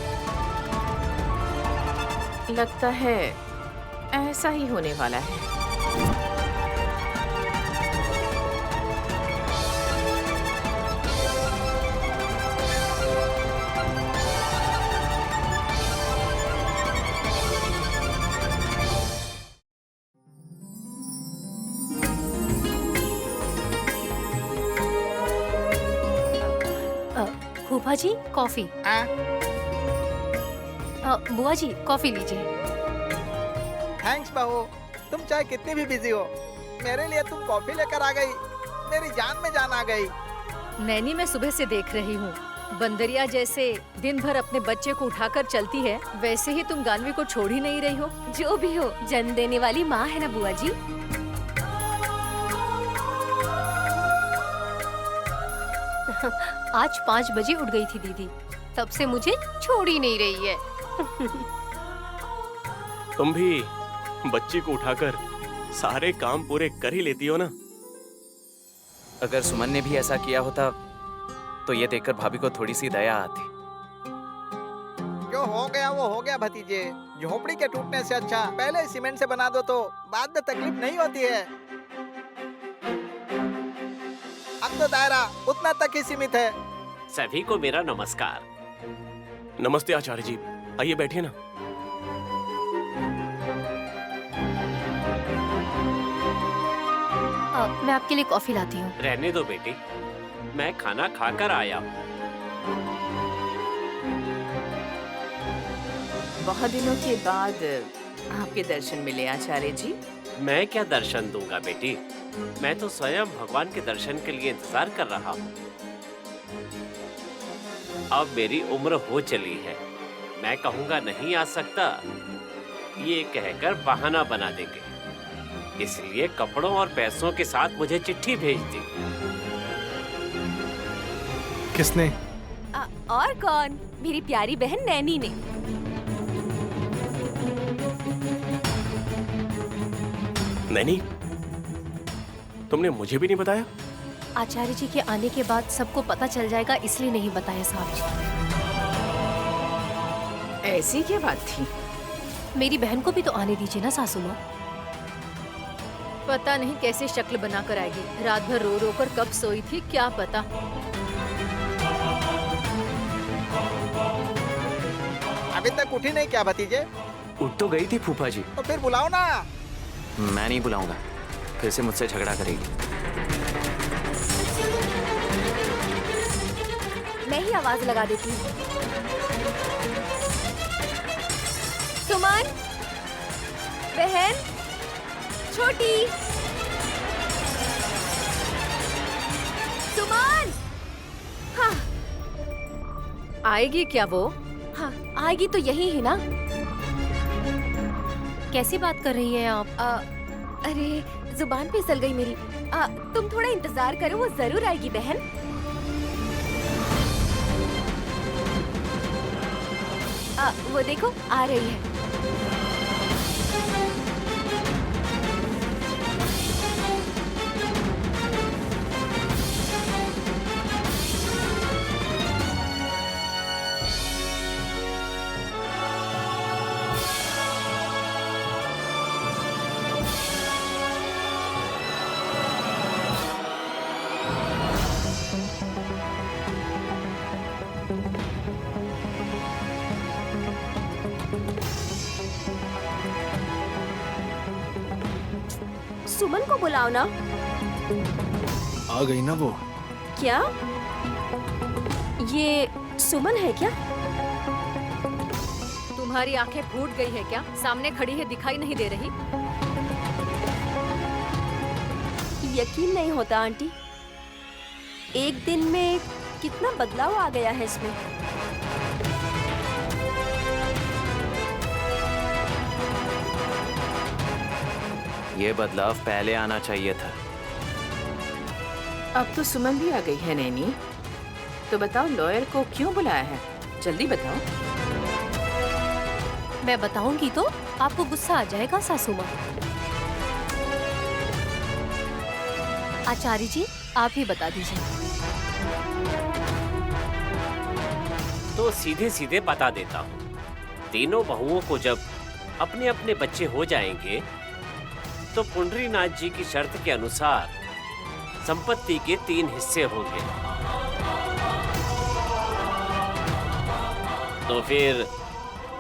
लगता है ऐसा ही होने वाला है। फूफा जी कॉफी। बुआ जी कॉफी लीजिए। थैंक्स बहू, तुम चाहे कितनी भी बिजी हो, मेरे लिए तुम कॉफी लेकर आ गई, मेरी जान में जान आ गई। नैनी मैं सुबह से देख रही हूँ, बंदरिया जैसे दिन भर अपने बच्चे को उठाकर चलती है, वैसे ही तुम गानवी को छोड़ ही नहीं रही हो। जो भी हो, जन्म देने वाली माँ है ना बुआ जी। आज 5 बजे उठ गई थी दीदी, तब से मुझे छोड़ ही नहीं रही है। तुम भी बच्ची को उठाकर सारे काम पूरे कर ही लेती हो ना। अगर सुमन ने भी ऐसा किया होता तो ये देखकर भाभी को थोड़ी सी दया आती। जो हो गया वो हो गया भतीजे। झोपड़ी के टूटने से अच्छा पहले सीमेंट से बना दो तो बाद में तकलीफ नहीं होती है। अब तो दायरा उतना तक ही सीमित है। सभी को मेरा नमस्कार। नमस्ते आचार्य जी, आइए बैठिए ना। मैं आपके लिए कॉफी लाती हूँ। रहने दो बेटी, मैं खाना खाकर आया हूँ। बहुत दिनों के बाद आपके दर्शन मिले आचार्य जी। मैं क्या दर्शन दूंगा बेटी, मैं तो स्वयं भगवान के दर्शन के लिए इंतजार कर रहा हूँ। अब मेरी उम्र हो चली है, मैं कहूँगा नहीं आ सकता, ये कहकर बहाना बना देंगे। इसलिए कपड़ों और पैसों के साथ मुझे चिट्ठी भेज दी। किसने? और कौन? मेरी प्यारी बहन नैनी ने। नैनी, तुमने मुझे भी नहीं बताया? आचार्य जी के आने के बाद सबको पता चल जाएगा, इसलिए नहीं बताया साहब जी। ऐसी क्या बात थी? मेरी बहन को भी तो आने दीजिए ना सासू माँ। पता नहीं कैसे शक्ल बनाकर आएगी, रात भर रो रो कर कब सोई थी क्या पता। अभी तक उठी नहीं क्या भतीजे? उठ तो गई थी फूफा जी। तो फिर बुलाओ ना। मैं नहीं बुलाऊंगा, फिर से मुझसे झगड़ा करेगी। मैं ही आवाज लगा देती हूँ। सुमन, बहन, छोटी, सुमन। हाँ, आएगी क्या वो? हाँ, आएगी तो यही है ना। कैसी बात कर रही हैं आप? अरे जुबान फिसल गई मेरी। तुम थोड़ा इंतजार करो, वो जरूर आएगी बहन। वो देखो आ रही है। सुमन को बुलाओ ना। आ गई ना वो। क्या ये सुमन है क्या? तुम्हारी आंखें फूट गई है क्या? सामने खड़ी है, दिखाई नहीं दे रही? यकीन नहीं होता आंटी, एक दिन में कितना बदलाव आ गया है इसमें। ये बदलाव पहले आना चाहिए था। अब तो सुमन भी आ गई है नैनी। तो बताओ लॉयर को क्यों बुलाया है? जल्दी बताओ। मैं बताऊंगी तो आपको गुस्सा आ जाएगा सासू माँ। आचार्य जी, आप ही बता दीजिए। तो सीधे सीधे बता देता हूँ। तीनों बहुओं को जब अपने अपने बच्चे हो जाएंगे तो पुंडरीनाथ जी की शर्त के अनुसार संपत्ति के 3 हिस्से होंगे। तो फिर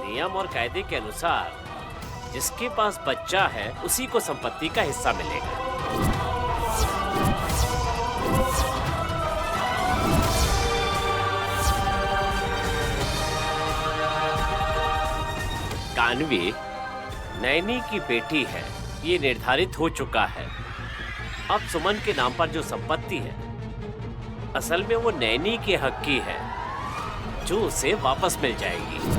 नियम और कायदे के अनुसार जिसके पास बच्चा है उसी को संपत्ति का हिस्सा मिलेगा। कान्वी नैनी की बेटी है, ये निर्धारित हो चुका है। अब सुमन के नाम पर जो संपत्ति है असल में वो नैनी के हक की है, जो उसे वापस मिल जाएगी।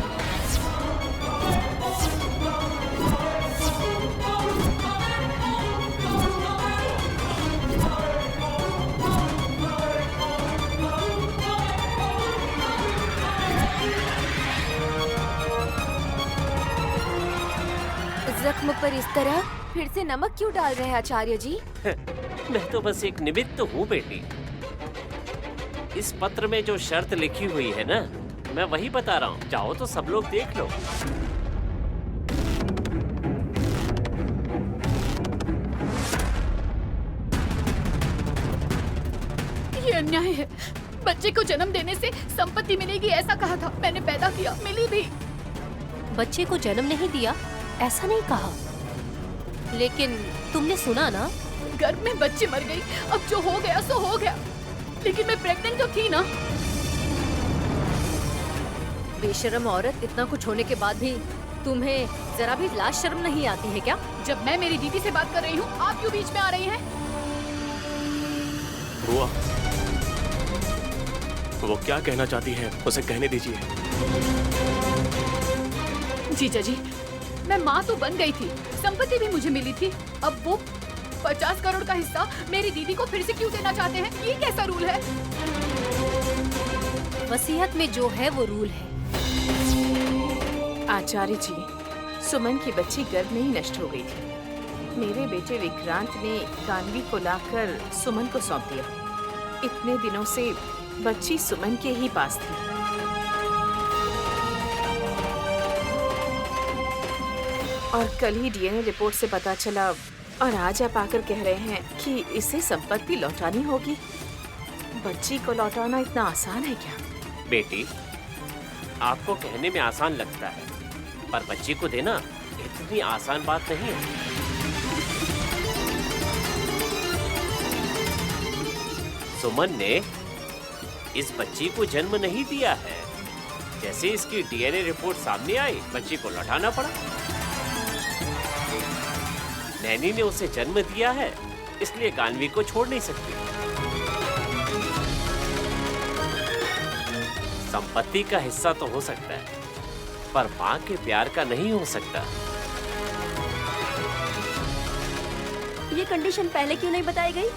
जख्म पर इस तरह फिर से नमक क्यों डाल रहे हैं आचार्य जी? मैं तो बस एक निमित्त हूँ बेटी। इस पत्र में जो शर्त लिखी हुई है ना, मैं वही बता रहा हूँ। चाहो तो सब लोग देख लो। ये अन्याय है। बच्चे को जन्म देने से संपत्ति मिलेगी ऐसा कहा था। मैंने पैदा किया, मिली भी। बच्चे को जन्म नहीं दिया ऐसा नहीं कहा, लेकिन तुमने सुना ना, गर्भ में बच्ची मर गई। अब जो हो गया सो हो गया, लेकिन मैं प्रेग्नेंट तो थी ना। बेशर्म औरत, इतना कुछ होने के बाद भी तुम्हें जरा भी लाज शर्म नहीं आती है क्या? जब मैं मेरी दीदी से बात कर रही हूँ, आप क्यों बीच में आ रही हैं? बुआ, वो क्या कहना चाहती है उसे कहने दीजिए। जीजा जी, मैं माँ तो बन गई थी, संपत्ति भी मुझे मिली थी। अब वो 50 करोड़ का हिस्सा मेरी दीदी को फिर से क्यों देना चाहते हैं? ये कैसा रूल है? वसीयत में जो है वो रूल है। आचार्य जी, सुमन की बच्ची गर्भ में ही नष्ट हो गई थी। मेरे बेटे विक्रांत ने कान्वी को लाकर सुमन को सौंप दिया। इतने दिनों से बच्ची सुमन के ही पास थी। और कल ही डीएनए रिपोर्ट से पता चला, और आज आप आकर कह रहे हैं कि इसे संपत्ति लौटानी होगी। बच्ची को लौटाना इतना आसान है क्या? बेटी, आपको कहने में आसान लगता है, पर बच्ची को देना इतनी आसान बात नहीं है। सुमन ने इस बच्ची को जन्म नहीं दिया है। जैसे इसकी डीएनए रिपोर्ट सामने आई, बच्ची को लौटाना पड़ा। नैनी ने उसे जन्म दिया है, इसलिए कान्वी को छोड़ नहीं सकती। संपत्ति का हिस्सा तो हो सकता है, पर माँ के प्यार का नहीं हो सकता। ये कंडीशन पहले क्यों नहीं बताई गई?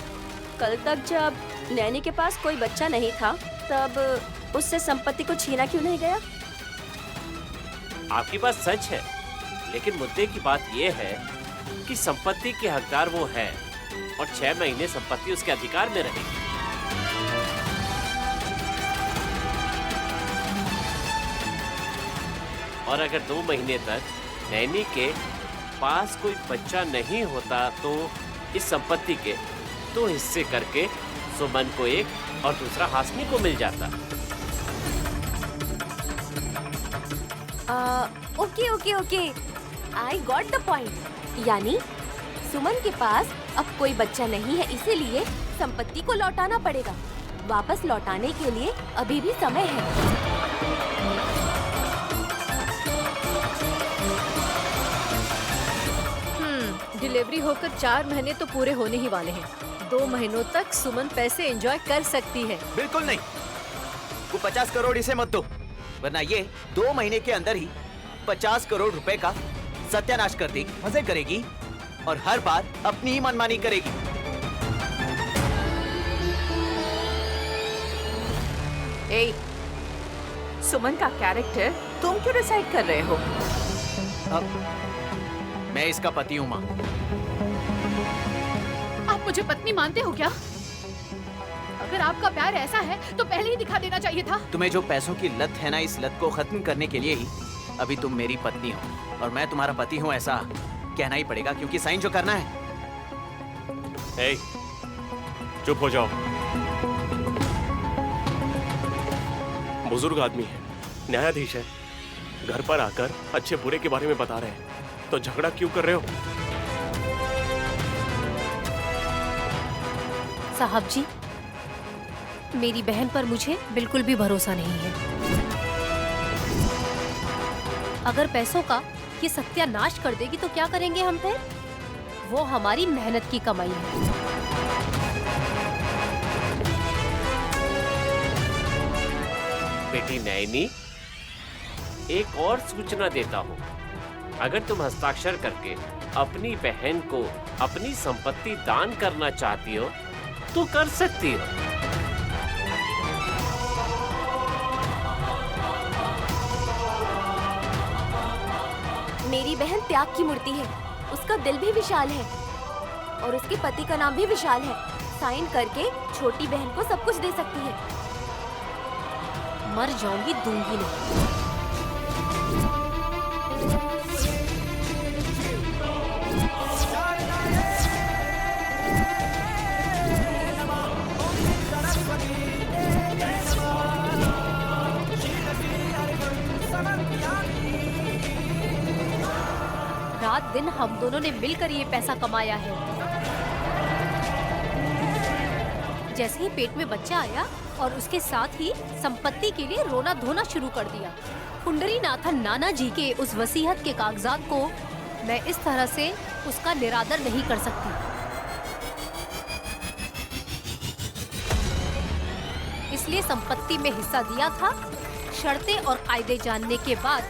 कल तक जब नैनी के पास कोई बच्चा नहीं था, तब उससे संपत्ति को छीना क्यों नहीं गया? आपकी बात सच है, लेकिन मुद्दे की बात यह है कि संपत्ति के हकदार वो है, और 6 महीने संपत्ति उसके अधिकार में रहेगी। और अगर 2 महीने तक नैनी के पास कोई बच्चा नहीं होता, तो इस संपत्ति के 2 हिस्से करके सुमन को एक और दूसरा हाशमी को मिल जाता। Okay okay okay, I got the point. यानी सुमन के पास अब कोई बच्चा नहीं है, इसीलिए संपत्ति को लौटाना पड़ेगा। वापस लौटाने के लिए अभी भी समय है। डिलीवरी होकर 4 महीने तो पूरे होने ही वाले हैं। 2 महीनों तक सुमन पैसे एंजॉय कर सकती है। बिल्कुल नहीं, वो 50 करोड़ इसे मत दो, वरना ये 2 महीने के अंदर ही 50 करोड़ रुपए का सत्यानाश कर देगी, मजे करेगी और हर बार अपनी ही मनमानी करेगी। ए, सुमन का कैरेक्टर तुम क्यों डिसाइड कर रहे हो? मैं इसका पति हूँ माँ। आप मुझे पत्नी मानते हो क्या? अगर आपका प्यार ऐसा है तो पहले ही दिखा देना चाहिए था। तुम्हें जो पैसों की लत है ना, इस लत को खत्म करने के लिए ही अभी तुम मेरी पत्नी हो और मैं तुम्हारा पति हूँ, ऐसा कहना ही पड़ेगा क्योंकि साइन जो करना है। ए, चुप हो जाओ। बुजुर्ग आदमी है, न्यायाधीश है, घर पर आकर अच्छे बुरे के बारे में बता रहे हैं, तो झगड़ा क्यों कर रहे हो? साहब जी, मेरी बहन पर मुझे बिल्कुल भी भरोसा नहीं है। अगर पैसों का ये सत्यानाश कर देगी तो क्या करेंगे हम फिर? वो हमारी मेहनत की कमाई है। बेटी नैनी, एक और सूचना देता हूँ, अगर तुम हस्ताक्षर करके अपनी बहन को अपनी संपत्ति दान करना चाहती हो तो कर सकती हो। मेरी बहन त्याग की मूर्ति है, उसका दिल भी विशाल है और उसके पति का नाम भी विशाल है। साइन करके छोटी बहन को सब कुछ दे सकती है। मर जाऊंगी, दूंगी नहीं। रात दिन हम दोनों ने मिलकर ये पैसा कमाया है। जैसे ही पेट में बच्चा आया और उसके साथ ही संपत्ति के लिए रोना धोना शुरू कर दिया। पुंडरीनाथन नाना जी के उस वसीयत के कागजात को मैं इस तरह से उसका निरादर नहीं कर सकती। इसलिए संपत्ति में हिस्सा दिया था, शर्तें और कायदे जानने के बाद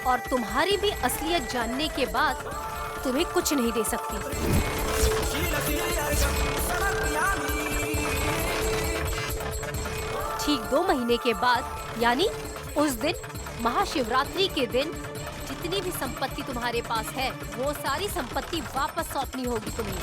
और तुम्हारी भी असलियत जानने के बाद तुम्हें कुछ नहीं दे सकती। ठीक 2 महीने के बाद, यानी उस दिन महाशिवरात्रि के दिन, जितनी भी संपत्ति तुम्हारे पास है वो सारी संपत्ति वापस सौंपनी होगी तुम्हें।